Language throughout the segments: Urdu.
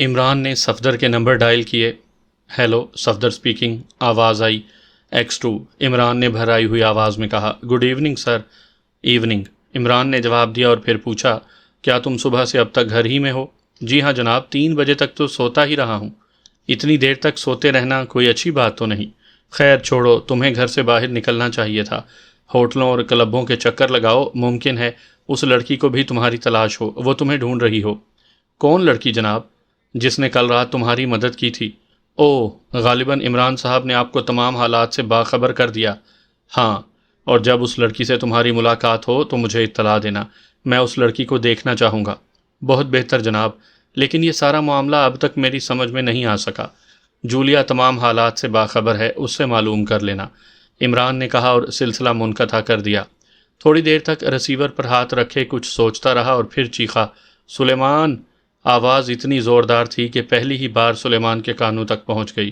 عمران نے صفدر کے نمبر ڈائل کیے۔ ہیلو، صفدر اسپیکنگ، آواز آئی۔ X2، عمران نے بھرائی ہوئی آواز میں کہا۔ Good evening sir. Evening, Imran نے جواب دیا اور پھر پوچھا، کیا تم صبح سے اب تک گھر ہی میں ہو؟ جی ہاں جناب، 3 بجے تک تو سوتا ہی رہا ہوں۔ اتنی دیر تک سوتے رہنا کوئی اچھی بات تو نہیں۔ خیر چھوڑو، تمہیں گھر سے باہر نکلنا چاہیے تھا، ہوٹلوں اور کلبوں کے چکر لگاؤ، ممکن ہے اس لڑکی کو بھی تمہاری تلاش ہو، وہ تمہیں ڈھونڈ رہی ہو۔ کون لڑکی جناب؟ جس نے کل رات تمہاری مدد کی تھی۔ اوہ، غالباً عمران صاحب نے آپ کو تمام حالات سے باخبر کر دیا۔ ہاں، اور جب اس لڑکی سے تمہاری ملاقات ہو تو مجھے اطلاع دینا، میں اس لڑکی کو دیکھنا چاہوں گا۔ بہت بہتر جناب، لیکن یہ سارا معاملہ اب تک میری سمجھ میں نہیں آ سکا۔ جولیا تمام حالات سے باخبر ہے، اس سے معلوم کر لینا، عمران نے کہا اور سلسلہ منقطع کر دیا۔ تھوڑی دیر تک ریسیور پر ہاتھ رکھے کچھ سوچتا رہا اور پھر چیخا، سلیمان! آواز اتنی زوردار تھی کہ پہلی ہی بار سلیمان کے کانوں تک پہنچ گئی،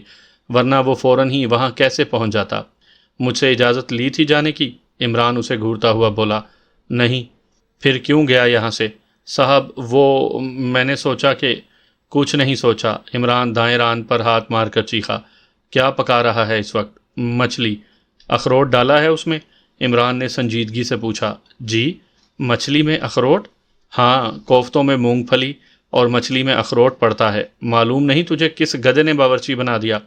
ورنہ وہ فوراً ہی وہاں کیسے پہنچ جاتا؟ مجھ سے اجازت لی تھی جانے کی؟ عمران اسے گھورتا ہوا بولا۔ نہیں، پھر کیوں گیا یہاں سے؟ صاحب وہ میں نے سوچا کہ… کچھ نہیں سوچا، عمران دائیں ران پر ہاتھ مار کر چیخا۔ کیا پکا رہا ہے اس وقت؟ مچھلی۔ اخروٹ ڈالا ہے اس میں؟ عمران نے سنجیدگی سے پوچھا۔ جی؟ مچھلی میں اخروٹ؟ ہاں، کوفتوں میں مونگ پھلی اور مچھلی میں اخروٹ پڑتا ہے۔ معلوم نہیں تجھے کس گدھے نے باورچی بنا دیا؟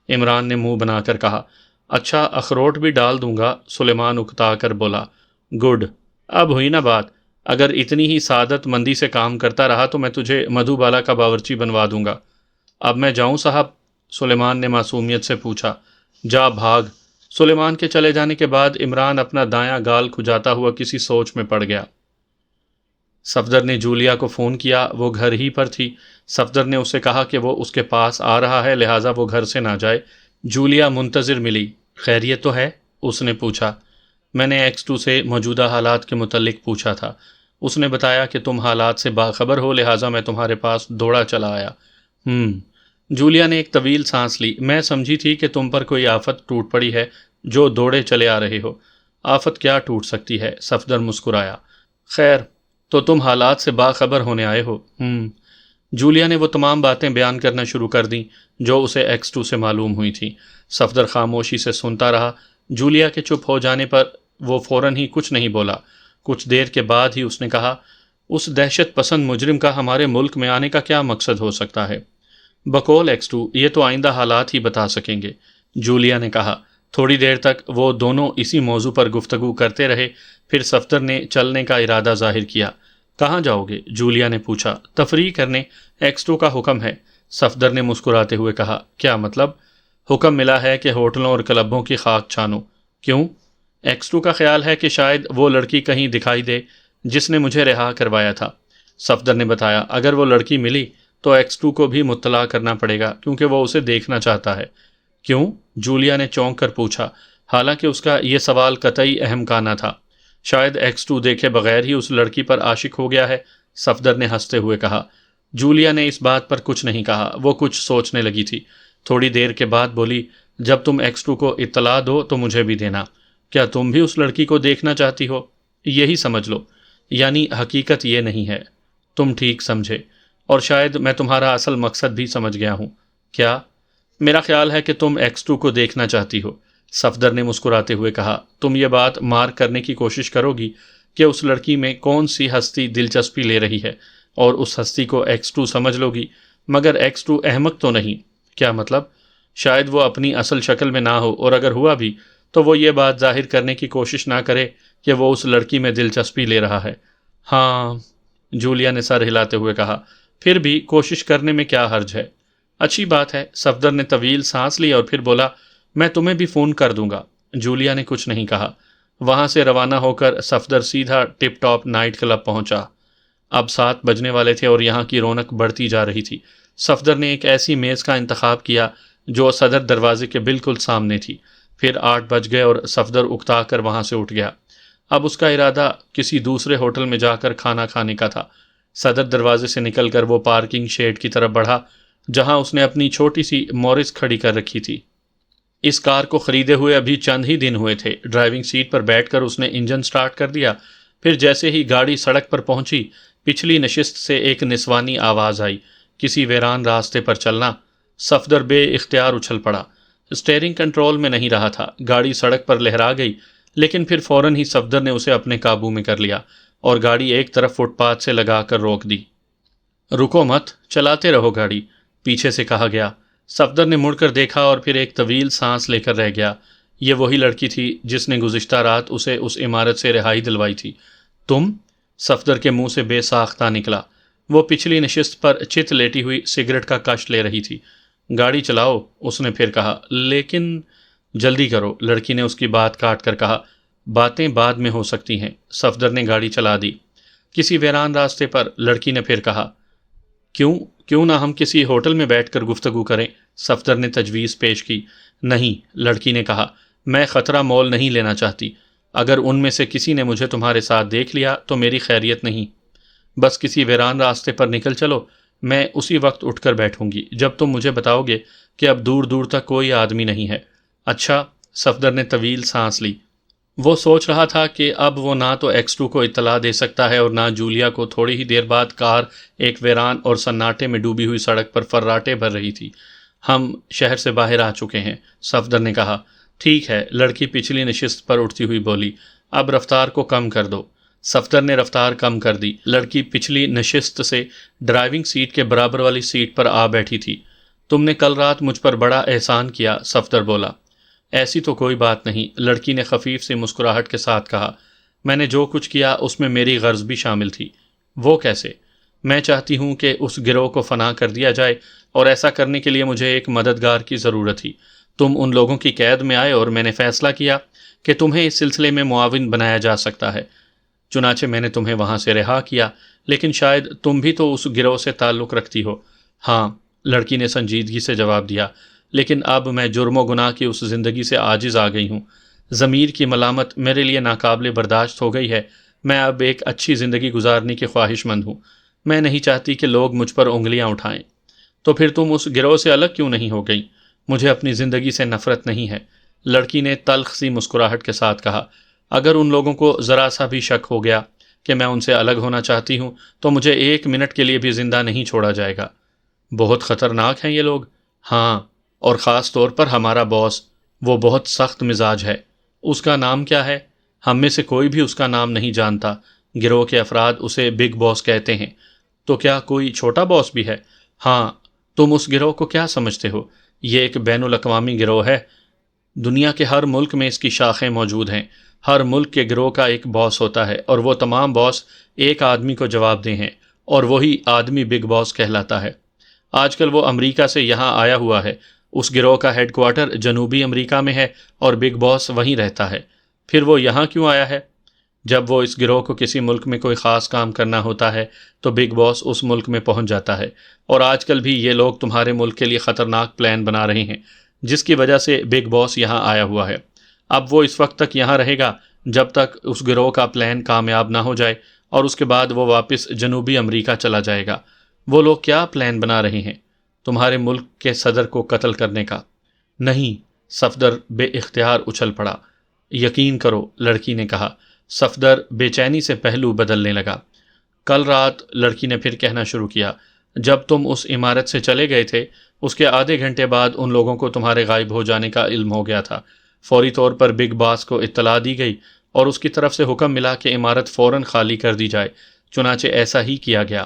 عمران نے منہ بنا کر کہا۔ اچھا، اخروٹ بھی ڈال دوں گا، سلیمان اکتا کر بولا۔ گڈ، اب ہوئی نا بات۔ اگر اتنی ہی سعادت مندی سے کام کرتا رہا تو میں تجھے مدھو بالا کا باورچی بنوا دوں گا۔ اب میں جاؤں صاحب؟ سلیمان نے معصومیت سے پوچھا۔ جا بھاگ۔ سلیمان کے چلے جانے کے بعد عمران اپنا دایاں گال کھجاتا ہوا کسی سوچ میں پڑ گیا۔ صفدر نے جولیا کو فون کیا، وہ گھر ہی پر تھی۔ صفدر نے اسے کہا کہ وہ اس کے پاس آ رہا ہے، لہٰذا وہ گھر سے نہ جائے۔ جولیا منتظر ملی۔ خیریت تو ہے؟ اس نے پوچھا۔ میں نے X2 سے موجودہ حالات کے متعلق پوچھا تھا، اس نے بتایا کہ تم حالات سے باخبر ہو، لہٰذا میں تمہارے پاس دوڑا چلا آیا۔ جولیا نے ایک طویل سانس لی۔ میں سمجھی تھی کہ تم پر کوئی آفت ٹوٹ پڑی ہے جو دوڑے چلے آ رہے ہو۔ آفت کیا ٹوٹ سکتی ہے؟ صفدر مسکرایا۔ خیر، تو تم حالات سے باخبر ہونے آئے ہو؟ جولیا نے وہ تمام باتیں بیان کرنا شروع کر دیں جو اسے X2 سے معلوم ہوئی تھیں۔ صفدر خاموشی سے سنتا رہا۔ جولیا کے چپ ہو جانے پر وہ فوراً ہی کچھ نہیں بولا۔ کچھ دیر کے بعد ہی اس نے کہا، اس دہشت پسند مجرم کا ہمارے ملک میں آنے کا کیا مقصد ہو سکتا ہے؟ بقول X2، یہ تو آئندہ حالات ہی بتا سکیں گے، جولیا نے کہا۔ تھوڑی دیر تک وہ دونوں اسی موضوع پر گفتگو کرتے رہے، پھر صفدر نے چلنے کا ارادہ ظاہر کیا۔ کہاں جاؤ گے؟ جولیا نے پوچھا۔ تفریح کرنے، X2 کا حکم ہے، صفدر نے مسکراتے ہوئے کہا۔ کیا مطلب؟ حکم ملا ہے کہ ہوٹلوں اور کلبوں کی خاک چھانو۔ کیوں؟ X2 کا خیال ہے کہ شاید وہ لڑکی کہیں دکھائی دے جس نے مجھے رہا کروایا تھا۔ صفدر نے بتایا، اگر وہ لڑکی ملی تو X2 کو بھی مطلع کرنا پڑے گا کیونکہ وہ اسے دیکھنا چاہتا ہے۔ کیوں؟ جولیا نے چونک کر پوچھا، حالانکہ اس کا یہ سوال قطعی اہم کا نہ تھا۔ شاید X2 دیکھے بغیر ہی اس لڑکی پر عاشق ہو گیا ہے، صفدر نے ہنستے ہوئے کہا۔ جولیا نے اس بات پر کچھ نہیں کہا، وہ کچھ سوچنے لگی تھی۔ تھوڑی دیر کے بعد بولی، جب تم X2 کو اطلاع دو تو مجھے بھی دینا۔ کیا تم بھی اس لڑکی کو دیکھنا چاہتی ہو؟ یہی سمجھ لو، یعنی حقیقت یہ نہیں ہے۔ تم ٹھیک سمجھے، اور شاید میں تمہارا اصل مقصد بھی سمجھ گیا ہوں۔ کیا؟ میرا خیال ہے کہ تم X2 کو دیکھنا چاہتی ہو، صفدر نے مسکراتے ہوئے کہا۔ تم یہ بات مارک کرنے کی کوشش کرو گی کہ اس لڑکی میں کون سی ہستی دلچسپی لے رہی ہے، اور اس ہستی کو X2 سمجھ لو گی، مگر X2 احمق تو نہیں۔ کیا مطلب؟ شاید وہ اپنی اصل شکل میں نہ ہو، اور اگر ہوا بھی تو وہ یہ بات ظاہر کرنے کی کوشش نہ کرے کہ وہ اس لڑکی میں دلچسپی لے رہا ہے۔ ہاں، جولیا نے سر ہلاتے ہوئے کہا، پھر بھی کوشش کرنے میں کیا حرج ہے؟ اچھی بات ہے، صفدر نے طویل سانس لی اور پھر بولا، میں تمہیں بھی فون کر دوں گا۔ جولیا نے کچھ نہیں کہا۔ وہاں سے روانہ ہو کر صفدر سیدھا ٹپ ٹاپ نائٹ کلب پہنچا۔ اب 7 بجنے والے تھے اور یہاں کی رونق بڑھتی جا رہی تھی۔ صفدر نے ایک ایسی میز کا انتخاب کیا جو صدر دروازے کے بالکل سامنے تھی۔ پھر 8 بج گئے اور صفدر اکتا کر وہاں سے اٹھ گیا۔ اب اس کا ارادہ کسی دوسرے ہوٹل میں جا کر کھانا کھانے کا تھا۔ صدر دروازے سے نکل کر وہ پارکنگ شیڈ کی طرف بڑھا جہاں اس نے اپنی چھوٹی سی مورس کھڑی کر رکھی تھی۔ اس کار کو خریدے ہوئے ابھی چند ہی دن ہوئے تھے۔ ڈرائیونگ سیٹ پر بیٹھ کر اس نے انجن سٹارٹ کر دیا۔ پھر جیسے ہی گاڑی سڑک پر پہنچی، پچھلی نشست سے ایک نسوانی آواز آئی، کسی ویران راستے پر چلنا۔ صفدر بے اختیار اچھل پڑا۔ اسٹیئرنگ کنٹرول میں نہیں رہا تھا، گاڑی سڑک پر لہرا گئی، لیکن پھر فوراً ہی صفدر نے اسے اپنے قابو میں کر لیا اور گاڑی ایک طرف فٹ پاتھ سے لگا کر روک دی۔ رکو مت، چلاتے رہو گاڑی، پیچھے سے کہا گیا۔ صفدر نے مڑ کر دیکھا اور پھر ایک طویل سانس لے کر رہ گیا۔ یہ وہی لڑکی تھی جس نے گزشتہ رات اسے اس عمارت سے رہائی دلوائی تھی۔ تم؟ صفدر کے منہ سے بے ساختہ نکلا۔ وہ پچھلی نشست پر چت لیٹی ہوئی سگریٹ کا کش لے رہی تھی۔ گاڑی چلاؤ، اس نے پھر کہا۔ لیکن جلدی کرو، لڑکی نے اس کی بات کاٹ کر کہا۔ باتیں بعد میں ہو سکتی ہیں۔ صفدر نے گاڑی چلا دی۔ کسی ویران راستے پر، لڑکی نے پھر کہا۔ کیوں نہ ہم کسی ہوٹل میں بیٹھ کر گفتگو کریں؟ صفدر نے تجویز پیش کی۔ نہیں، لڑکی نے کہا، میں خطرہ مول نہیں لینا چاہتی۔ اگر ان میں سے کسی نے مجھے تمہارے ساتھ دیکھ لیا تو میری خیریت نہیں۔ بس کسی ویران راستے پر نکل چلو، میں اسی وقت اٹھ کر بیٹھوں گی جب تم مجھے بتاؤ گے کہ اب دور دور تک کوئی آدمی نہیں ہے۔ اچھا، صفدر نے طویل سانس لی۔ وہ سوچ رہا تھا کہ اب وہ نہ تو X2 کو اطلاع دے سکتا ہے اور نہ جولیا کو۔ تھوڑی ہی دیر بعد کار ایک ویران اور سناٹے میں ڈوبی ہوئی سڑک پر فراٹے بھر رہی تھی۔ ہم شہر سے باہر آ چکے ہیں، صفدر نے کہا۔ ٹھیک ہے، لڑکی پچھلی نشست پر اٹھتی ہوئی بولی۔ اب رفتار کو کم کر دو۔ صفدر نے رفتار کم کر دی۔ لڑکی پچھلی نشست سے ڈرائیونگ سیٹ کے برابر والی سیٹ پر آ بیٹھی تھی۔ تم نے کل رات مجھ پر بڑا احسان کیا، صفدر بولا۔ ایسی تو کوئی بات نہیں، لڑکی نے خفیف سی مسکراہٹ کے ساتھ کہا۔ میں نے جو کچھ کیا اس میں میری غرض بھی شامل تھی۔ وہ کیسے؟ میں چاہتی ہوں کہ اس گروہ کو فنا کر دیا جائے، اور ایسا کرنے کے لیے مجھے ایک مددگار کی ضرورت تھی۔ تم ان لوگوں کی قید میں آئے اور میں نے فیصلہ کیا کہ تمہیں اس سلسلے میں معاون بنایا جا سکتا ہے۔ چنانچہ میں نے تمہیں وہاں سے رہا کیا، لیکن شاید تم بھی تو اس گروہ سے تعلق رکھتی ہو۔ ہاں، لڑکی نے سنجیدگی سے جواب دیا، لیکن اب میں جرم و گناہ کی اس زندگی سے عاجز آ گئی ہوں۔ ضمیر کی ملامت میرے لیے ناقابل برداشت ہو گئی ہے۔ میں اب ایک اچھی زندگی گزارنے کی خواہش مند ہوں۔ میں نہیں چاہتی کہ لوگ مجھ پر انگلیاں اٹھائیں۔ تو پھر تم اس گروہ سے الگ کیوں نہیں ہو گئی؟ مجھے اپنی زندگی سے نفرت نہیں ہے، لڑکی نے تلخ سی مسکراہٹ کے ساتھ کہا۔ اگر ان لوگوں کو ذرا سا بھی شک ہو گیا کہ میں ان سے الگ ہونا چاہتی ہوں تو مجھے ایک منٹ کے لیے بھی زندہ نہیں چھوڑا جائے گا۔ بہت خطرناک ہیں یہ لوگ۔ ہاں، اور خاص طور پر ہمارا باس، وہ بہت سخت مزاج ہے۔ اس کا نام کیا ہے؟ ہم میں سے کوئی بھی اس کا نام نہیں جانتا۔ گروہ کے افراد اسے بگ باس کہتے ہیں۔ تو کیا کوئی چھوٹا باس بھی ہے؟ ہاں۔ تم اس گروہ کو کیا سمجھتے ہو؟ یہ ایک بین الاقوامی گروہ ہے۔ دنیا کے ہر ملک میں اس کی شاخیں موجود ہیں۔ ہر ملک کے گروہ کا ایک باس ہوتا ہے، اور وہ تمام باس ایک آدمی کو جواب دہ ہیں، اور وہی آدمی بگ باس کہلاتا ہے۔ آج کل وہ امریکہ سے یہاں آیا ہوا ہے۔ اس گروہ کا ہیڈ کوارٹر جنوبی امریکہ میں ہے اور بگ باس وہیں رہتا ہے۔ پھر وہ یہاں کیوں آیا ہے؟ جب وہ اس گروہ کو کسی ملک میں کوئی خاص کام کرنا ہوتا ہے تو بگ باس اس ملک میں پہنچ جاتا ہے، اور آج کل بھی یہ لوگ تمہارے ملک کے لیے خطرناک پلان بنا رہے ہیں، جس کی وجہ سے بگ باس یہاں آیا ہوا ہے۔ اب وہ اس وقت تک یہاں رہے گا جب تک اس گروہ کا پلان کامیاب نہ ہو جائے، اور اس کے بعد وہ واپس جنوبی امریکہ چلا جائے گا۔ وہ لوگ کیا پلان بنا رہے ہیں؟ تمہارے ملک کے صدر کو قتل کرنے کا۔ نہیں، صفدر بے اختیار اچھل پڑا۔ یقین کرو، لڑکی نے کہا۔ صفدر بے چینی سے پہلو بدلنے لگا۔ کل رات، لڑکی نے پھر کہنا شروع کیا، جب تم اس عمارت سے چلے گئے تھے، اس کے آدھے گھنٹے بعد ان لوگوں کو تمہارے غائب ہو جانے کا علم ہو گیا تھا۔ فوری طور پر بگ باس کو اطلاع دی گئی اور اس کی طرف سے حکم ملا کہ عمارت فوراً خالی کر دی جائے۔ چنانچہ ایسا ہی کیا گیا۔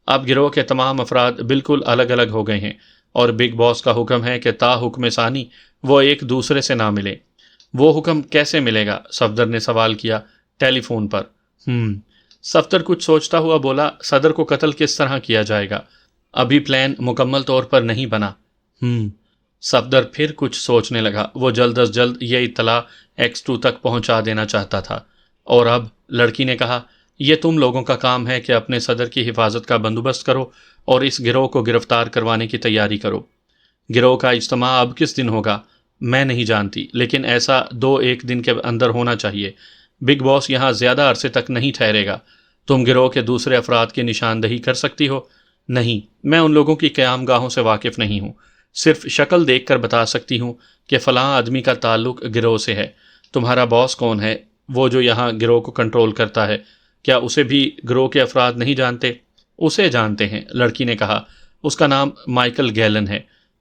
اب گروہ کے تمام افراد بالکل الگ الگ ہو گئے ہیں، اور بگ باس کا حکم ہے کہ تا حکم ثانی وہ ایک دوسرے سے نہ ملے۔ وہ حکم کیسے ملے گا؟ صفدر نے سوال کیا۔ ٹیلی فون پر۔ صفدر کچھ سوچتا ہوا بولا، صدر کو قتل کس طرح کیا جائے گا؟ ابھی پلان مکمل طور پر نہیں بنا۔ صفدر پھر کچھ سوچنے لگا۔ وہ جلد از جلد یہ اطلاع X2 تک پہنچا دینا چاہتا تھا۔ اور اب، لڑکی نے کہا، یہ تم لوگوں کا کام ہے کہ اپنے صدر کی حفاظت کا بندوبست کرو اور اس گروہ کو گرفتار کروانے کی تیاری کرو۔ گروہ کا اجتماع اب کس دن ہوگا؟ میں نہیں جانتی، لیکن ایسا 2-1 دن کے اندر ہونا چاہیے۔ بگ باس یہاں زیادہ عرصے تک نہیں ٹھہرے گا۔ تم گروہ کے دوسرے افراد کی نشاندہی کر سکتی ہو؟ نہیں، میں ان لوگوں کی قیام گاہوں سے واقف نہیں ہوں۔ صرف شکل دیکھ کر بتا سکتی ہوں کہ فلاں آدمی کا تعلق گروہ سے ہے۔ تمہارا باس کون ہے؟ وہ جو یہاں گروہ کو کنٹرول کرتا ہے، کیا اسے بھی گروہ کے افراد نہیں جانتے؟ اسے جانتے ہیں، لڑکی نے کہا، اس کا نام مائیکل گیلن ہے۔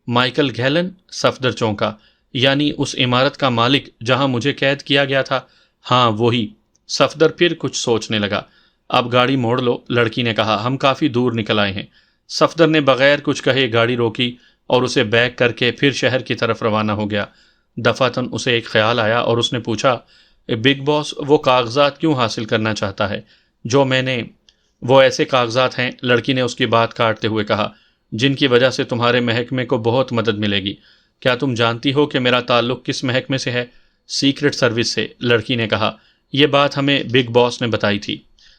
Michael Gillen? صفدر چونکا۔ یعنی اس عمارت کا مالک جہاں مجھے قید کیا گیا تھا؟ ہاں وہی۔ صفدر پھر کچھ سوچنے لگا۔ اب گاڑی موڑ لو، لڑکی نے کہا، ہم کافی دور نکل آئے ہیں۔ صفدر نے بغیر کچھ کہے گاڑی روکی اور اسے بیک کر کے پھر شہر کی طرف روانہ ہو گیا۔ دفعتاً اسے ایک خیال آیا اور اس نے پوچھا، بگ باس وہ کاغذات کیوں حاصل کرنا چاہتا ہے جو میں نے؟ وہ ایسے کاغذات ہیں، لڑکی نے اس کی بات کاٹتے ہوئے کہا، جن کی وجہ سے تمہارے محکمے کو بہت مدد ملے گی۔ کیا تم جانتی ہو کہ میرا تعلق کس محکمے سے ہے؟ سیکرٹ سروس سے، لڑکی نے کہا۔ یہ بات ہمیں بگ باس نے بتائی تھی۔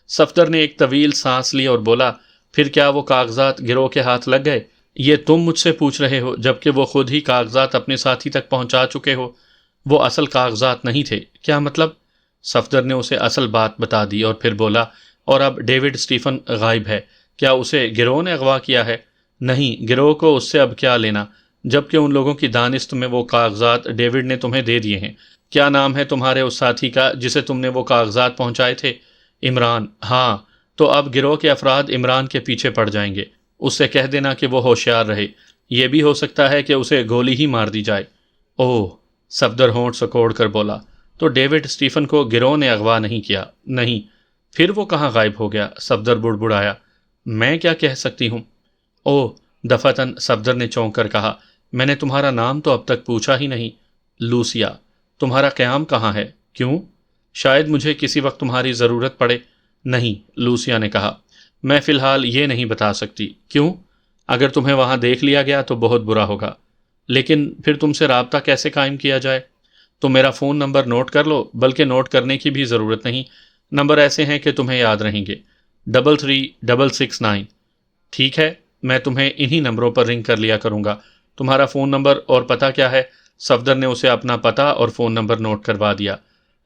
صفدر نے ایک طویل سانس لی اور بولا، پھر کیا وہ کاغذات گروہ کے ہاتھ لگ گئے؟ یہ تم مجھ سے پوچھ رہے ہو جبکہ وہ خود ہی کاغذات اپنے ساتھی تک پہنچا چکے ہو۔ وہ اصل کاغذات نہیں تھے۔ کیا مطلب؟ صفدر نے اسے اصل بات بتا دی اور پھر بولا، اور اب ڈیوڈ اسٹیفن غائب ہے۔ کیا اسے گروہ نے اغوا کیا ہے؟ نہیں، گروہ کو اس سے اب کیا لینا، جبکہ ان لوگوں کی دانست میں وہ کاغذات ڈیوڈ نے تمہیں دے دیے ہیں۔ کیا نام ہے تمہارے اس ساتھی کا جسے تم نے وہ کاغذات پہنچائے تھے؟ عمران۔ ہاں، تو اب گروہ کے افراد عمران کے پیچھے پڑ جائیں گے۔ اس سے کہہ دینا کہ وہ ہوشیار رہے، یہ بھی ہو سکتا ہے کہ اسے گولی ہی مار دی جائے۔ اوہ، صفدر ہونٹ سکوڑ کر بولا، تو ڈیوڈ اسٹیفن کو گروہ نے اغوا نہیں کیا؟ نہیں۔ پھر وہ کہاں غائب ہو گیا؟ صفدر بڑبڑایا۔ میں کیا کہہ سکتی ہوں؟ اوہ، دفعتاً صفدر نے چونک کر کہا، میں نے تمہارا نام تو اب تک پوچھا ہی نہیں۔ لوسیا۔ تمہارا قیام کہاں ہے؟ کیوں؟ شاید مجھے کسی وقت تمہاری ضرورت پڑے۔ نہیں، لوسیا نے کہا، میں فی الحال یہ نہیں بتا سکتی۔ کیوں؟ اگر تمہیں وہاں دیکھ لیا گیا تو بہت برا ہوگا۔ لیکن پھر تم سے رابطہ کیسے قائم کیا جائے؟ تو میرا فون نمبر نوٹ کر لو، بلکہ نوٹ کرنے کی بھی ضرورت نہیں، نمبر ایسے ہیں کہ تمہیں یاد رہیں گے۔ 33669۔ ٹھیک ہے، میں تمہیں انہی نمبروں پر رنگ کر لیا کروں گا۔ تمہارا فون نمبر اور پتہ کیا ہے؟ صفدر نے اسے اپنا پتہ اور فون نمبر نوٹ کروا دیا۔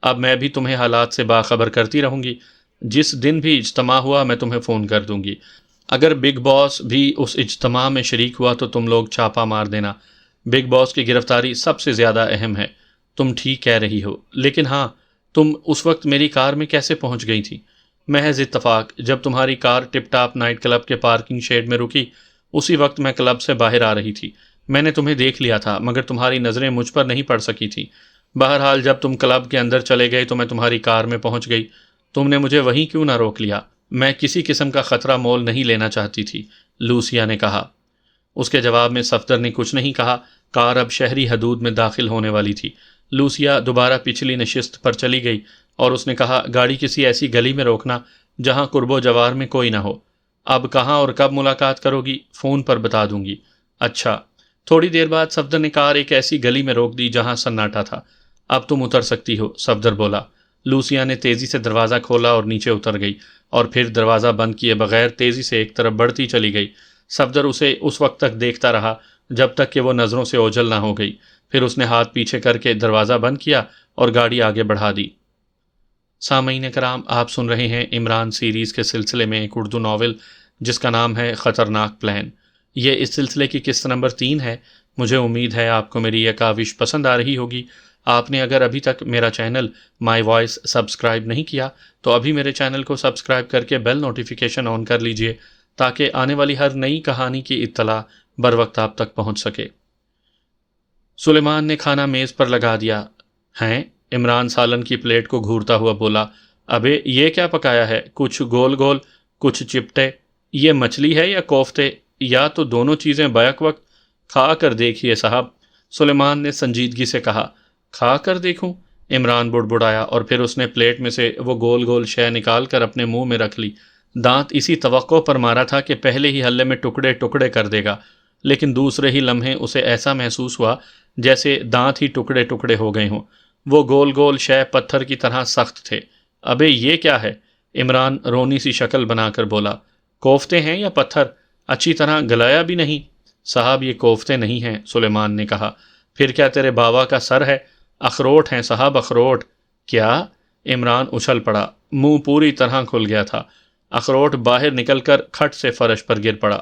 اب میں بھی تمہیں حالات سے باخبر کرتی رہوں گی۔ جس دن بھی اجتماع ہوا میں تمہیں فون کر دوں گی۔ اگر بگ باس بھی اس اجتماع میں شریک ہوا تو تم لوگ چھاپا مار دینا۔ بگ باس کی گرفتاری سب سے زیادہ اہم ہے۔ تم ٹھیک کہہ رہی ہو، لیکن ہاں، تم اس وقت میری کار میں کیسے پہنچ گئی تھی؟ محض اتفاق، جب تمہاری کار ٹپ ٹاپ نائٹ کلب کے پارکنگ شیڈ میں رکی، اسی وقت میں کلب سے باہر آ رہی تھی۔ میں نے تمہیں دیکھ لیا تھا، مگر تمہاری نظریں مجھ پر نہیں پڑ سکی تھی۔ بہرحال جب تم کلب کے اندر چلے گئے تو میں تمہاری کار میں پہنچ گئی۔ تم نے مجھے وہیں کیوں نہ روک لیا؟ میں کسی قسم کا خطرہ مول نہیں لینا چاہتی تھی، لوسیا نے کہا۔ اس کے جواب میں صفدر نے کچھ نہیں کہا۔ کار اب شہری حدود میں داخل ہونے والی تھی۔ لوسیا دوبارہ پچھلی نشست پر چلی گئی اور اس نے کہا، گاڑی کسی ایسی گلی میں روکنا جہاں قرب و جوار میں کوئی نہ ہو۔ اب کہاں اور کب ملاقات کرو گی؟ فون پر بتا دوں گی۔ اچھا۔ تھوڑی دیر بعد صفدر نے کار ایک ایسی گلی میں روک دی جہاں سناٹا تھا۔ اب تم اتر سکتی ہو، صفدر بولا۔ لوسیا نے تیزی سے دروازہ کھولا اور نیچے اتر گئی، اور پھر دروازہ بند کیے بغیر تیزی سے ایک طرف بڑھتی چلی گئی۔ صفدر اسے اس وقت تک دیکھتا رہا جب تک کہ وہ نظروں سے اوجھل نہ ہو گئی۔ پھر اس نے ہاتھ پیچھے کر کے دروازہ بند کیا اور گاڑی آگے بڑھا دی۔ سامعین کرام، آپ سن رہے ہیں عمران سیریز کے سلسلے میں ایک اردو ناول جس کا نام ہے خطرناک پلان۔ یہ اس سلسلے کی قسط نمبر 3 ہے۔ مجھے امید ہے آپ کو میری یہ کاوش پسند آ رہی ہوگی۔ آپ نے اگر ابھی تک میرا چینل مائی وائس سبسکرائب نہیں کیا تو ابھی میرے چینل کو سبسکرائب کر کے بیل نوٹیفیکیشن آن کر لیجئے تاکہ آنے والی ہر نئی کہانی کی اطلاع بر وقت آپ تک پہنچ سکے۔ سلیمان نے کھانا میز پر لگا دیا۔ ہیں؟ عمران سالن کی پلیٹ کو گھورتا ہوا بولا، ابے یہ کیا پکایا ہے؟ کچھ گول گول، کچھ چپٹے۔ یہ مچھلی ہے یا کوفتے، یا تو دونوں چیزیں بیک وقت؟ کھا کر دیکھیے صاحب، سلیمان نے سنجیدگی سے کہا۔ کھا کر دیکھوں؟ عمران بڑبڑایا اور پھر اس نے پلیٹ میں سے وہ گول گول شے نکال کر اپنے منہ میں رکھ لی۔ دانت اسی توقع پر مارا تھا کہ پہلے ہی حلے میں ٹکڑے ٹکڑے کر دے گا، لیکن دوسرے ہی لمحے اسے ایسا محسوس ہوا جیسے دانت ہی ٹکڑے ٹکڑے ہو گئے ہوں۔ وہ گول گول شے پتھر کی طرح سخت تھے۔ ابے یہ کیا ہے؟ عمران رونی سی شکل بنا کر بولا۔ کوفتے ہیں یا پتھر؟ اچھی طرح گلایا بھی نہیں۔ صاحب یہ کوفتے نہیں ہیں، سلیمان نے کہا۔ پھر کیا تیرے باوا کا سر ہے؟ اخروٹ ہیں صاحب، اخروٹ۔ کیا؟ عمران اچھل پڑا، منہ پوری طرح کھل گیا تھا۔ اخروٹ باہر نکل کر کھٹ سے فرش پر گر پڑا۔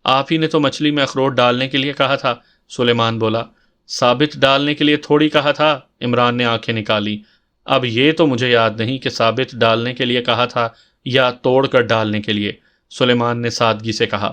آپ ہی نے تو مچھلی میں اخروٹ ڈالنے کے لیے کہا تھا، سلیمان بولا۔ ثابت ڈالنے کے لیے تھوڑی کہا تھا، عمران نے آنکھیں نکالی۔ اب یہ تو مجھے یاد نہیں کہ ثابت ڈالنے کے لیے کہا تھا یا توڑ کر ڈالنے کے لیے، سلیمان نے سادگی سے کہا۔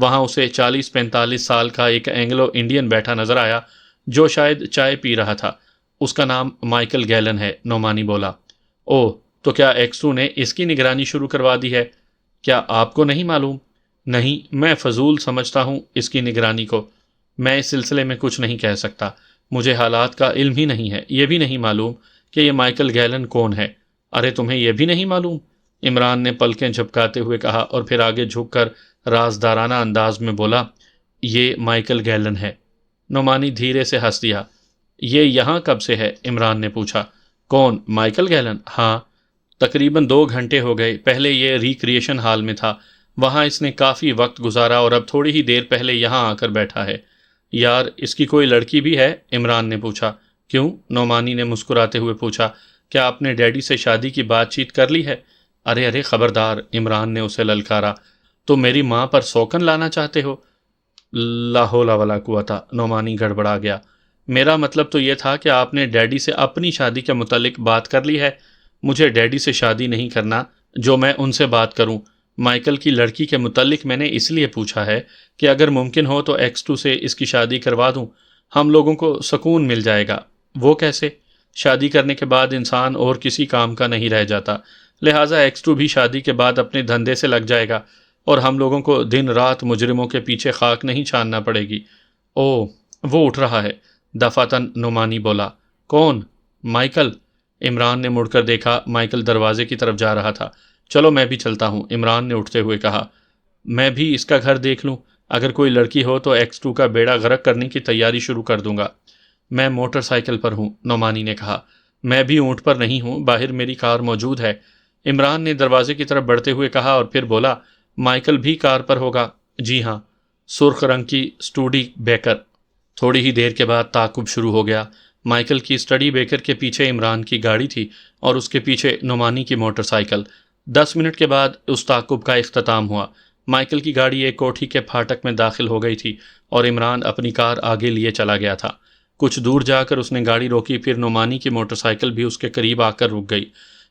وہاں اسے 40-45 سال کا ایک اینگلو انڈین بیٹھا نظر آیا جو شاید چائے پی رہا تھا۔ اس کا نام مائیکل گیلن ہے، نعمانی بولا۔ اوہ، تو کیا ایکس2 نے اس کی نگرانی شروع کروا دی ہے؟ کیا آپ کو نہیں معلوم؟ نہیں، میں فضول سمجھتا ہوں اس کی نگرانی کو۔ میں اس سلسلے میں کچھ نہیں کہہ سکتا، مجھے حالات کا علم ہی نہیں ہے۔ یہ بھی نہیں معلوم کہ یہ مائیکل گیلن کون ہے۔ ارے تمہیں یہ بھی نہیں معلوم؟ عمران نے پلکیں جھپکاتے ہوئے کہا اور پھر آگے جھک کر رازدارانہ انداز میں بولا، یہ مائیکل گیلن ہے۔ نعمانی دھیرے سے ہنس دیا۔ یہ یہاں کب سے ہے؟ عمران نے پوچھا۔ کون، مائیکل گیلن؟ ہاں، تقریباً 2 گھنٹے ہو گئے۔ پہلے یہ ریکریشن ہال میں تھا، وہاں اس نے کافی وقت گزارا اور اب تھوڑی ہی دیر پہلے یہاں آ کر بیٹھا ہے۔ یار، اس کی کوئی لڑکی بھی ہے؟ عمران نے پوچھا۔ کیوں؟ نعمانی نے مسکراتے ہوئے پوچھا۔ کیا آپ نے ڈیڈی سے شادی کی بات چیت کر لی ہے؟ ارے ارے خبردار، عمران نے اسے للکارا۔ تو میری ماں پر سوکن لانا چاہتے ہو؟ لا حول ولا قوت، نعمانی گڑبڑا گیا۔ میرا مطلب تو یہ تھا کہ آپ نے ڈیڈی سے اپنی شادی کے متعلق بات کر لی ہے۔ مجھے ڈیڈی سے شادی نہیں کرنا جو میں ان سے بات کروں۔ مائیکل کی لڑکی کے متعلق میں نے اس لیے پوچھا ہے کہ اگر ممکن ہو تو ایکس2 سے اس کی شادی کروا دوں، ہم لوگوں کو سکون مل جائے گا۔ وہ کیسے؟ شادی کرنے کے بعد انسان اور کسی کام کا نہیں رہ جاتا، لہٰذا ایکس2 بھی شادی کے بعد اپنے دھندے سے لگ جائے گا اور ہم لوگوں کو دن رات مجرموں کے پیچھے خاک نہیں چھاننا پڑے گی۔ اوہ، وہ اٹھ رہا ہے، دفعتاً نعمانی بولا۔ کون؟ مائیکل۔ عمران نے مڑ کر دیکھا، مائیکل دروازے کی طرف جا رہا تھا۔ چلو میں بھی چلتا ہوں، عمران نے اٹھتے ہوئے کہا۔ میں بھی اس کا گھر دیکھ لوں، اگر کوئی لڑکی ہو تو ایکس2 کا بیڑا غرق کرنے کی تیاری شروع کر دوں گا۔ میں موٹر سائیکل پر ہوں، نعمانی نے کہا۔ میں بھی اونٹ پر نہیں ہوں، باہر میری کار موجود ہے، عمران نے دروازے کی طرف بڑھتے ہوئے کہا اور پھر بولا، مائیکل بھی کار پر ہوگا؟ جی ہاں، سرخ رنگ کی اسٹوڈی بیکر۔ تھوڑی ہی دیر کے بعد تعاقب شروع ہو گیا۔ مائیکل کی اسٹڈی بیکر کے پیچھے عمران کی گاڑی تھی اور اس کے پیچھے نعمانی کی موٹر سائیکل۔ 10 منٹ کے بعد اس تعاقب کا اختتام ہوا۔ مائیکل کی گاڑی ایک کوٹھی کے پھاٹک میں داخل ہو گئی تھی اور عمران اپنی کار آگے لیے چلا گیا تھا۔ کچھ دور جا کر اس نے گاڑی روکی، پھر نعمانی کی موٹر سائیکل بھی اس کے قریب آ کر رک گئی۔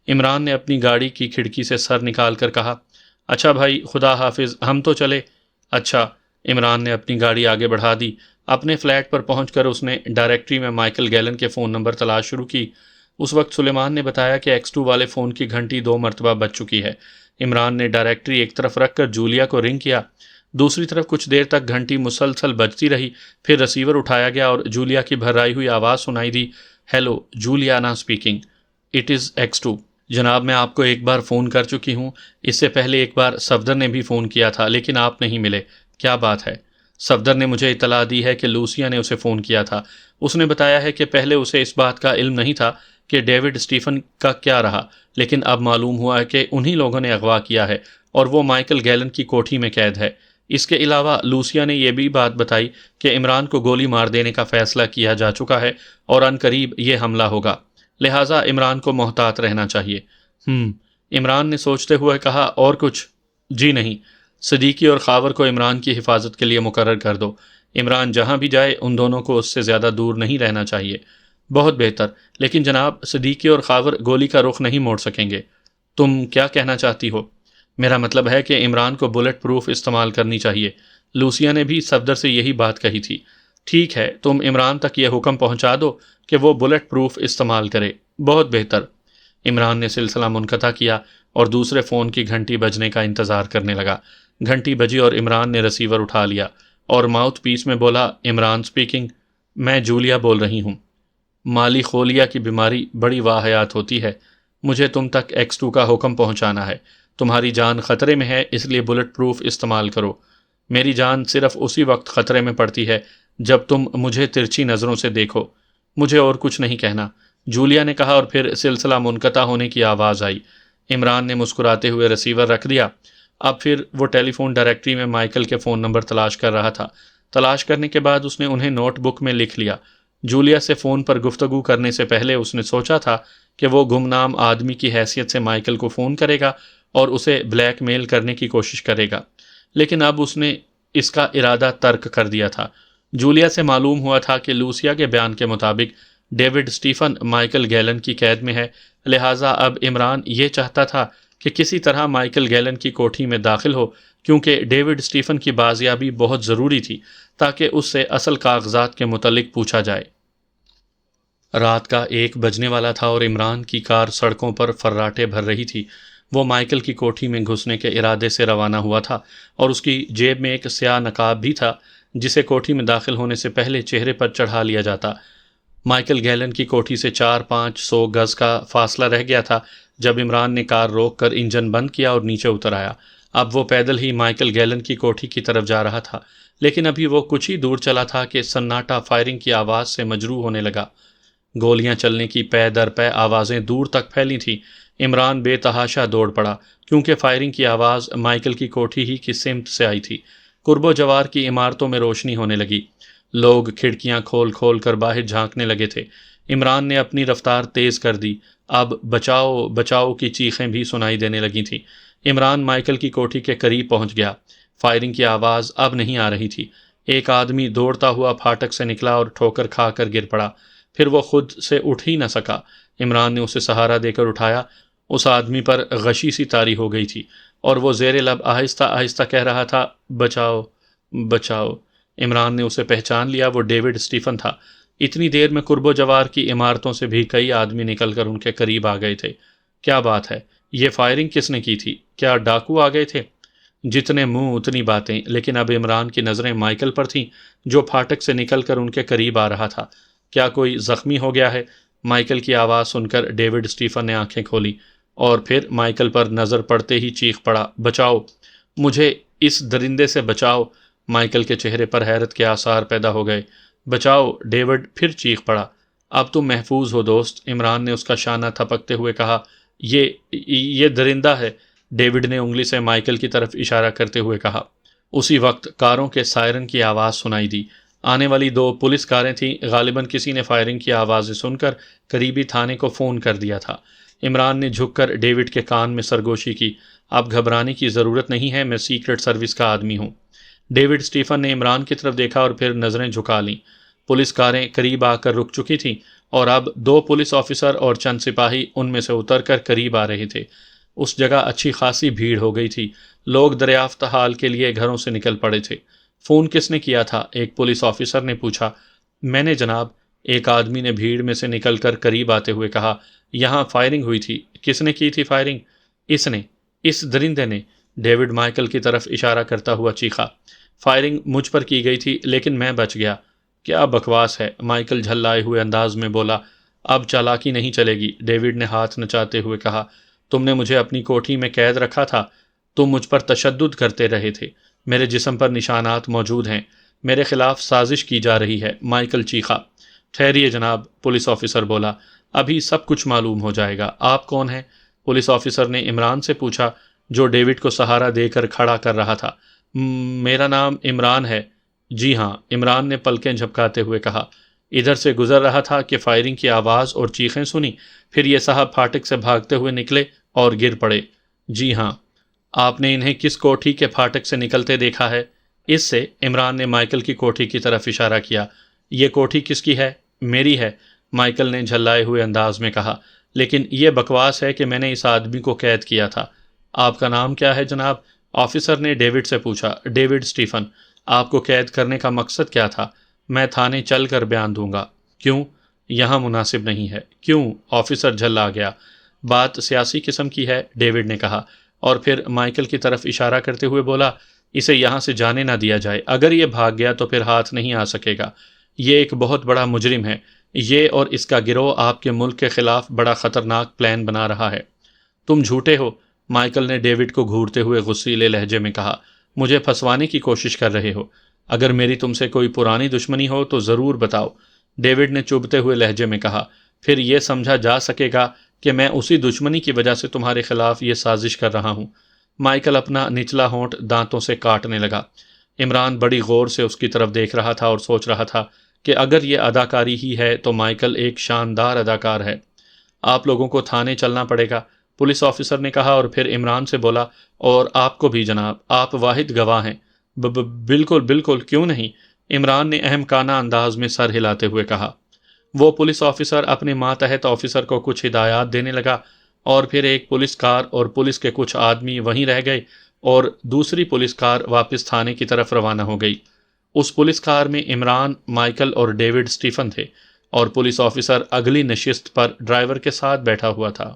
عمران نے اپنی گاڑی کی کھڑکی سے سر نکال کر کہا، اچھا بھائی، خدا حافظ، ہم تو چلے۔ اچھا، عمران نے اپنی گاڑی آگے بڑھا دی۔ اپنے فلیٹ پر پہنچ کر اس نے ڈائریکٹری میں مائیکل گیلن کے فون نمبر تلاش شروع کی۔ اس وقت سلیمان نے بتایا کہ ایکس2 والے فون کی گھنٹی 2 مرتبہ بج چکی ہے۔ عمران نے ڈائریکٹری ایک طرف رکھ کر جولیا کو رنگ کیا۔ دوسری طرف کچھ دیر تک گھنٹی مسلسل بجتی رہی، پھر رسیور اٹھایا گیا اور جولیا کی بھرائی ہوئی آواز سنائی دی، hello, Juliana speaking, it is ایکس2۔ جناب، میں آپ کو ایک بار فون کر چکی ہوں، اس سے پہلے ایک بار صفدر نے بھی فون کیا تھا لیکن آپ نہیں ملے۔ کیا بات ہے؟ صفدر نے مجھے اطلاع دی ہے کہ لوسیا نے اسے فون کیا تھا۔ اس نے بتایا ہے کہ پہلے اسے اس بات کا علم نہیں تھا کہ ڈیوڈ اسٹیفن کا کیا رہا، لیکن اب معلوم ہوا ہے کہ انہی لوگوں نے اغوا کیا ہے اور وہ مائیکل گیلن کی کوٹھی میں قید ہے۔ اس کے علاوہ لوسیا نے یہ بھی بات بتائی کہ عمران کو گولی مار دینے کا فیصلہ کیا جا چکا ہے اور عنقریب یہ حملہ ہوگا، لہٰذا عمران کو محتاط رہنا چاہیے۔ عمران نے سوچتے ہوئے کہا، اور کچھ؟ جی نہیں، صدیقی اور خاور کو عمران کی حفاظت کے لیے مقرر کر دو۔ عمران جہاں بھی جائے ان دونوں کو اس سے زیادہ دور نہیں رہنا چاہیے۔ بہت بہتر، لیکن جناب، صدیقی اور خاور گولی کا رخ نہیں موڑ سکیں گے۔ تم کیا کہنا چاہتی ہو؟ میرا مطلب ہے کہ عمران کو بلٹ پروف استعمال کرنی چاہیے۔ لوسیا نے بھی صفدر سے یہی بات کہی تھی۔ ٹھیک ہے، تم عمران تک یہ حکم پہنچا دو کہ وہ بلٹ پروف استعمال کرے۔ بہت بہتر۔ عمران نے سلسلہ منقطع کیا اور دوسرے فون کی گھنٹی بجنے کا انتظار کرنے لگا۔ گھنٹی بجی اور عمران نے ریسیور اٹھا لیا اور ماؤتھ پیس میں بولا، عمران اسپیکنگ، میں جولیا بول رہی ہوں۔ مالی خولیا کی بیماری بڑی واہیات ہوتی ہے، مجھے تم تک ایکس2 کا حکم پہنچانا ہے۔ تمہاری جان خطرے میں ہے، اس لیے بلٹ پروف استعمال کرو۔ میری جان صرف اسی وقت خطرے میں پڑتی ہے جب تم مجھے ترچھی نظروں سے دیکھو۔ مجھے اور کچھ نہیں کہنا، جولیا نے کہا اور پھر سلسلہ منقطع ہونے کی آواز آئی۔ عمران نے مسکراتے ہوئے ریسیور رکھ دیا۔ اب پھر وہ ٹیلی فون ڈائریکٹری میں مائیکل کے فون نمبر تلاش کر رہا تھا۔ تلاش کرنے کے بعد اس نے انہیں نوٹ بک میں لکھ لیا۔ جولیا سے فون پر گفتگو کرنے سے پہلے اس نے سوچا تھا کہ وہ گمنام آدمی کی حیثیت سے مائیکل کو فون کرے گا اور اسے بلیک میل کرنے کی کوشش کرے گا، لیکن اب اس نے اس کا ارادہ ترک کر دیا تھا۔ جولیا سے معلوم ہوا تھا کہ لوسیا کے بیان کے مطابق ڈیوڈ اسٹیفن مائیکل گیلن کی قید میں ہے، لہٰذا اب عمران یہ چاہتا تھا کہ کسی طرح مائیکل گیلن کی کوٹھی میں داخل ہو، کیونکہ ڈیوڈ اسٹیفن کی بازیابی بہت ضروری تھی تاکہ اس سے اصل کاغذات کے متعلق پوچھا جائے۔ رات کا 1 بجنے والا تھا اور عمران کی کار سڑکوں پر فراٹے بھر رہی تھی۔ وہ مائیکل کی کوٹھی میں گھسنے کے ارادے سے روانہ ہوا تھا اور اس کی جیب میں ایک سیاہ نقاب بھی تھا جسے کوٹھی میں داخل ہونے سے پہلے چہرے پر چڑھا لیا جاتا۔ مائیکل گیلن کی کوٹھی سے 400-500 گز کا فاصلہ رہ گیا تھا جب عمران نے کار روک کر انجن بند کیا اور نیچے اتر آیا۔ اب وہ پیدل ہی مائیکل گیلن کی کوٹھی کی طرف جا رہا تھا، لیکن ابھی وہ کچھ ہی دور چلا تھا کہ سناٹا فائرنگ کی آواز سے مجروح ہونے لگا۔ گولیاں چلنے کی پے در پے آوازیں دور تک پھیلی تھیں۔ عمران بے تحاشا دوڑ پڑا کیونکہ فائرنگ کی آواز مائیکل کی کوٹھی ہی کی سمت سے آئی تھی۔ قرب و جوار کی عمارتوں میں روشنی ہونے لگی، لوگ کھڑکیاں کھول کھول کر باہر جھانکنے لگے تھے۔ عمران نے اپنی رفتار تیز کر دی، اب بچاؤ بچاؤ کی چیخیں بھی سنائی دینے لگی تھیں۔ عمران مائیکل کی کوٹھی کے قریب پہنچ گیا۔ فائرنگ کی آواز اب نہیں آ رہی تھی۔ ایک آدمی دوڑتا ہوا پھاٹک سے نکلا اور ٹھوکر کھا کر گر پڑا، پھر وہ خود سے اٹھ ہی نہ سکا۔ عمران نے اسے سہارا دے کر اٹھایا۔ اس آدمی پر غشی سی طاری ہو گئی تھی اور وہ زیر لب آہستہ آہستہ کہہ رہا تھا، بچاؤ بچاؤ۔ عمران نے اسے پہچان لیا، وہ ڈیوڈ اسٹیفن تھا۔ اتنی دیر میں قرب و جوار کی عمارتوں سے بھی کئی آدمی نکل کر ان کے قریب آ گئے تھے۔ کیا بات ہے، یہ فائرنگ کس نے کی تھی؟ کیا ڈاکو آ گئے تھے؟ جتنے منہ اتنی باتیں، لیکن اب عمران کی نظریں مائیکل پر تھیں جو پھاٹک سے نکل کر ان کے قریب آ رہا تھا۔ کیا کوئی زخمی ہو گیا ہے؟ مائیکل کی آواز سن کر ڈیوڈ اسٹیفن نے آنکھیں کھولی اور پھر مائیکل پر نظر پڑتے ہی چیخ پڑا، بچاؤ مجھے، اس درندے سے بچاؤ۔ مائیکل کے چہرے پر حیرت کے آثار پیدا ہو گئے۔ بچاؤ، ڈیوڈ پھر چیخ پڑا۔ اب تم محفوظ ہو دوست، عمران نے اس کا شانہ تھپکتے ہوئے کہا۔ یہ درندہ ہے، ڈیوڈ نے انگلی سے مائیکل کی طرف اشارہ کرتے ہوئے کہا۔ اسی وقت کاروں کے سائرن کی آواز سنائی دی۔ آنے والی 2 پولیس کاریں تھیں۔ غالباً کسی نے فائرنگ کی آوازیں سن کر قریبی تھانے کو فون کر دیا تھا۔ عمران نے جھک کر ڈیوڈ کے کان میں سرگوشی کی، اب گھبرانے کی ضرورت نہیں ہے، میں سیکرٹ سروس کا آدمی ہوں۔ ڈیوڈ اسٹیفن نے عمران کی طرف دیکھا اور پھر نظریں جھکا لیں۔ پولیس کاریں قریب آ کر رک چکی تھیں اور اب 2 پولیس آفیسر اور چند سپاہی ان میں سے اتر کر قریب آ رہے تھے۔ اس جگہ اچھی خاصی بھیڑ ہو گئی تھی، لوگ دریافت حال کے لیے گھروں سے نکل پڑے تھے۔ فون کس نے کیا تھا؟ ایک پولیس آفیسر نے پوچھا۔ میں نے جناب، ایک آدمی نے بھیڑ میں سے نکل کر قریب آتے ہوئے کہا۔ یہاں فائرنگ ہوئی تھی۔ کس نے کی تھی فائرنگ؟ اس نے، اس درندے نے، ڈیوڈ مائیکل کی طرف اشارہ کرتا ہوا چیخا۔ فائرنگ مجھ پر کی گئی تھی لیکن میں بچ گیا۔ کیا بکواس ہے، مائیکل جھلائے ہوئے انداز میں بولا۔ اب چالاکی نہیں چلے گی، ڈیوڈ نے ہاتھ نچاتے ہوئے کہا۔ تم نے مجھے اپنی کوٹھی میں قید رکھا تھا، تم مجھ پر تشدد کرتے رہے تھے، میرے جسم پر نشانات موجود ہیں، میرے خلاف سازش کی جا رہی ہے، مائیکل چیخا۔ ٹھہریے جناب، پولیس آفیسر بولا، ابھی سب کچھ معلوم ہو جائے گا۔ آپ کون ہیں؟ پولیس آفیسر نے عمران سے پوچھا جو ڈیوڈ کو سہارا دے کر کھڑا کر رہا تھا۔ میرا نام عمران ہے۔ جی ہاں، عمران نے پلکیں جھپکاتے ہوئے کہا۔ ادھر سے گزر رہا تھا کہ فائرنگ کی آواز اور چیخیں سنی، پھر یہ صاحب پھاٹک سے بھاگتے ہوئے نکلے اور گر پڑے۔ جی ہاں۔ آپ نے انہیں کس کوٹھی کے پھاٹک سے نکلتے دیکھا ہے؟ اس سے، عمران نے مائیکل کی کوٹھی کی طرف اشارہ کیا۔ یہ کوٹھی کس کی ہے؟ میری ہے، مائیکل نے جھلائے ہوئے انداز میں کہا۔ لیکن یہ بکواس ہے کہ میں نے اس آدمی کو قید کیا تھا۔ آپ کا نام کیا ہے جناب؟ آفیسر نے ڈیوڈ سے پوچھا۔ David Stephen. آپ کو قید کرنے کا مقصد کیا تھا؟ میں تھانے چل کر بیان دوں گا۔ کیوں؟ یہاں مناسب نہیں ہے۔ کیوں؟ آفیسر جھلا گیا۔ بات سیاسی قسم کی ہے، ڈیوڈ نے کہا، اور پھر مائیکل کی طرف اشارہ کرتے ہوئے بولا، اسے یہاں سے جانے نہ دیا جائے، اگر یہ بھاگ گیا تو پھر ہاتھ نہیں آ سکے گا۔ یہ ایک بہت بڑا مجرم ہے، یہ اور اس کا گروہ آپ کے ملک کے خلاف بڑا خطرناک پلان بنا رہا ہے۔ تم جھوٹے ہو، مائیکل نے ڈیوڈ کو گھورتے ہوئے غصیلے لہجے میں کہا، مجھے پھنسوانے کی کوشش کر رہے ہو۔ اگر میری تم سے کوئی پرانی دشمنی ہو تو ضرور بتاؤ، ڈیوڈ نے چبھتے ہوئے لہجے میں کہا، پھر یہ سمجھا جا سکے گا کہ میں اسی دشمنی کی وجہ سے تمہارے خلاف یہ سازش کر رہا ہوں۔ مائیکل اپنا نچلا ہونٹ دانتوں سے کاٹنے لگا۔ عمران بڑی غور سے اس کی طرف دیکھ رہا تھا اور سوچ رہا تھا کہ اگر یہ اداکاری ہی ہے تو مائیکل ایک شاندار اداکار ہے۔ آپ لوگوں کو تھانے چلنا پڑے گا، پولیس آفیسر نے کہا، اور پھر عمران سے بولا، اور آپ کو بھی جناب، آپ واحد گواہ ہیں۔ بالکل بالکل، کیوں نہیں، عمران نے اہم کانہ انداز میں سر ہلاتے ہوئے کہا۔ وہ پولیس آفیسر اپنے ماتحت آفیسر کو کچھ ہدایات دینے لگا۔ اور پھر ایک پولیس کار اور پولیس کے کچھ آدمی وہیں رہ گئے اور دوسری پولیس کار واپس تھانے کی طرف روانہ ہو گئی۔ اس پولیس کار میں عمران، مائیکل اور ڈیوڈ سٹیفن تھے اور پولیس آفیسر اگلی نشست پر ڈرائیور کے ساتھ بیٹھا ہوا تھا۔